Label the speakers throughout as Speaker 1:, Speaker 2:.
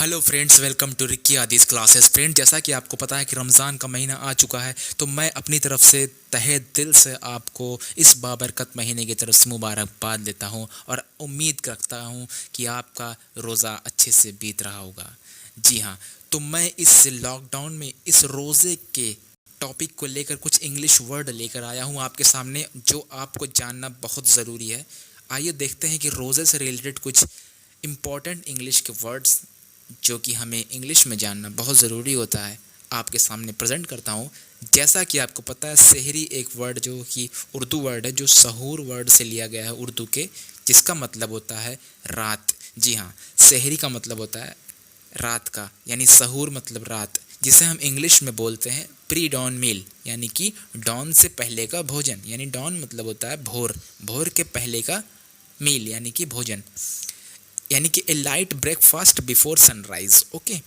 Speaker 1: Hello friends, welcome to Ricky Adi's classes. Friend, जैसा कि आपको पता है कि रमज़ान का महीना आ चुका है, तो मैं अपनी तरफ से तहे दिल से आपको इस बाबरकत महीने की तरफ से मुबारकबाद देता हूं और उम्मीद रखता हूं कि आपका रोज़ा अच्छे से बीत रहा होगा। जी हाँ, तो मैं इस लॉकडाउन में इस रोज़े के टॉपिक को लेकर कुछ इंग्लिश वर्ड लेकर आया हूं आपके सामने, जो आपको जानना बहुत ज़रूरी है। आइए देखते हैं कि रोज़े से रिलेटेड कुछ इम्पॉर्टेंट इंग्लिश के वर्ड्स जो कि हमें इंग्लिश में जानना बहुत ज़रूरी होता है, आपके सामने प्रेजेंट करता हूँ। जैसा कि आपको पता है, सहरी एक वर्ड जो कि उर्दू वर्ड है, जो सहूर वर्ड से लिया गया है उर्दू के, जिसका मतलब होता है रात। जी हाँ, सहरी का मतलब होता है रात का, यानी सहूर मतलब रात, जिसे हम इंग्लिश में बोलते हैं प्री डॉन मील, यानी कि डॉन से पहले का भोजन। यानी डॉन मतलब होता है भोर, भोर के पहले का मील यानी कि भोजन, यानी कि a light breakfast before sunrise. Okay,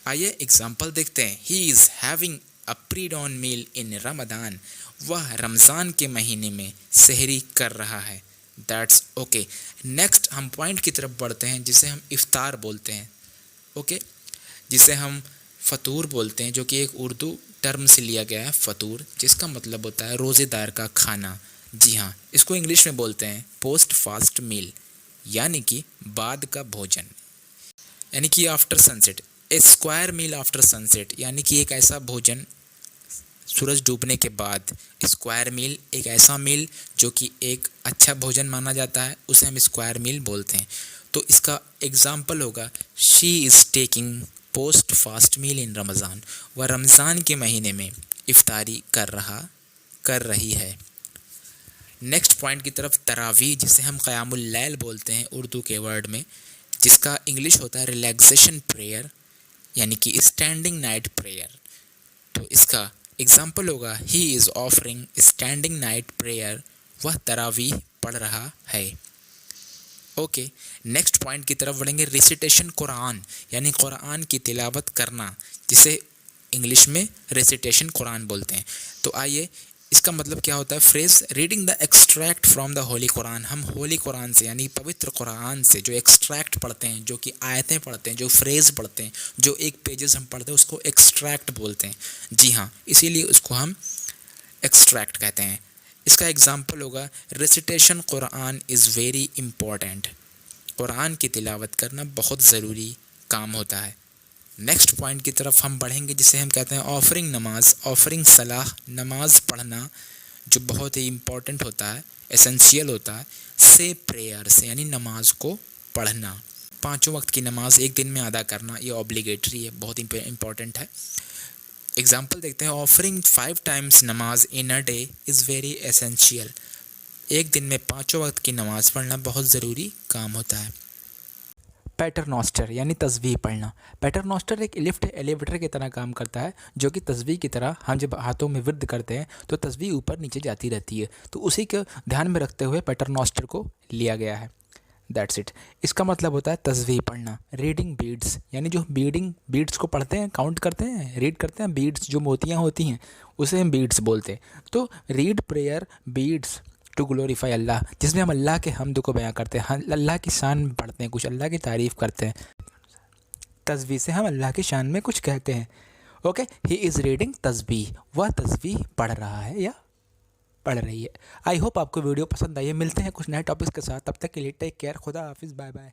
Speaker 1: आइए एग्जाम्पल देखते हैं। He is having a pre dawn meal in Ramadan. वह रमज़ान के महीने में सहरी कर रहा है। That's okay. नेक्स्ट हम पॉइंट की तरफ बढ़ते हैं, जिसे हम इफ्तार बोलते हैं। ओके, जिसे हम फतूर बोलते हैं, जो कि एक उर्दू टर्म से लिया गया है फतूर, जिसका मतलब होता है रोज़ेदार का खाना। जी हाँ, इसको इंग्लिश में बोलते हैं पोस्ट फास्ट मील, यानी कि बाद का भोजन, यानी कि आफ्टर सनसेट। ए स्क्वायर मील आफ्टर सनसेट, यानी कि एक ऐसा भोजन सूरज डूबने के बाद। स्क्वायर मील एक ऐसा मील जो कि एक अच्छा भोजन माना जाता है, उसे हम स्क्वायर मील बोलते हैं। तो इसका एग्जाम्पल होगा she is taking post fast meal in Ramzan. वह रमज़ान के महीने में इफ्तारी कर रही है। नेक्स्ट पॉइंट की तरफ, तरावी, जिसे हम क़यामुल लैल बोलते हैं उर्दू के वर्ड में, जिसका इंग्लिश होता है रिलैक्सेशन प्रेयर, यानी कि स्टैंडिंग नाइट प्रेयर। तो इसका एग्जाम्पल होगा he is offering standing night prayer. वह तरावी पढ़ रहा है। ओके, नेक्स्ट पॉइंट की तरफ बढ़ेंगे। रिसिटेशन कुरान, यानी कुरान की तिलावत करना, जिसे इंग्लिश में रेसिटेशन कुरान बोलते हैं। तो आइए, इसका मतलब क्या होता है। Phrase reading the extract from the Holi Quran. हम होली कुरान से, यानी पवित्र कुरान से जो एक्सट्रैक्ट पढ़ते हैं, जो कि आयतें पढ़ते हैं, जो फ्रेज पढ़ते हैं, जो एक पेजेस हम पढ़ते हैं, उसको एक्सट्रैक्ट बोलते हैं। जी हाँ, इसीलिए उसको हम एक्सट्रैक्ट कहते हैं। इसका एग्जाम्पल होगा recitation Quran is very important. Quran की तिलावत करना बहुत ज़रूरी काम होता है। नेक्स्ट पॉइंट की तरफ हम बढ़ेंगे, जिसे हम कहते हैं ऑफरिंग नमाज, ऑफरिंग सलाह, नमाज पढ़ना, जो बहुत ही इम्पॉर्टेंट होता है, एसेंशियल होता है। से प्रेयर से, यानी नमाज को पढ़ना। पाँचों वक्त की नमाज एक दिन में अदा करना, ये ऑब्लिगेटरी है, बहुत इम्पॉर्टेंट है। एग्जाम्पल देखते हैं। Offering 5 times namaz in a day is very essential. एक दिन में पाँचों वक्त की नमाज पढ़ना बहुत ज़रूरी काम होता है। पैटरनॉस्टर, यानी तस्बीह पढ़ना। पैटरनॉस्टर एक लिफ्ट एलिवेटर की तरह काम करता है, जो कि तस्बीह की तरह हम जब हाथों में विर्द करते हैं तो तस्बीह ऊपर नीचे जाती रहती है। तो उसी को ध्यान में रखते हुए पैटरनॉस्टर को लिया गया है। That's it. इसका मतलब होता है तस्बीह पढ़ना। रीडिंग बीड्स, यानी जो बीड्स को पढ़ते हैं, काउंट करते हैं, रीड करते हैं, बीड्स जो मोतियाँ होती हैं, उसे हम बीड्स बोलते हैं। तो read prayer beads to glorify Allah, जिसमें हम अल्लाह के हम्द को बयां करते हैं, अल्लाह की शान में पढ़ते हैं, कुछ अल्लाह की तारीफ़ करते हैं। तस्बीह से हम अल्लाह की शान में कुछ कहते हैं। Okay, he is reading tasbih. वह तस्बीह पढ़ रहा है या पढ़ रही है। आई होप आपको वीडियो पसंद आई है। मिलते हैं कुछ नए टॉपिक्स के साथ, तब तक के लिए टेक केयर, खुदा हाफिज़, बाय बाय।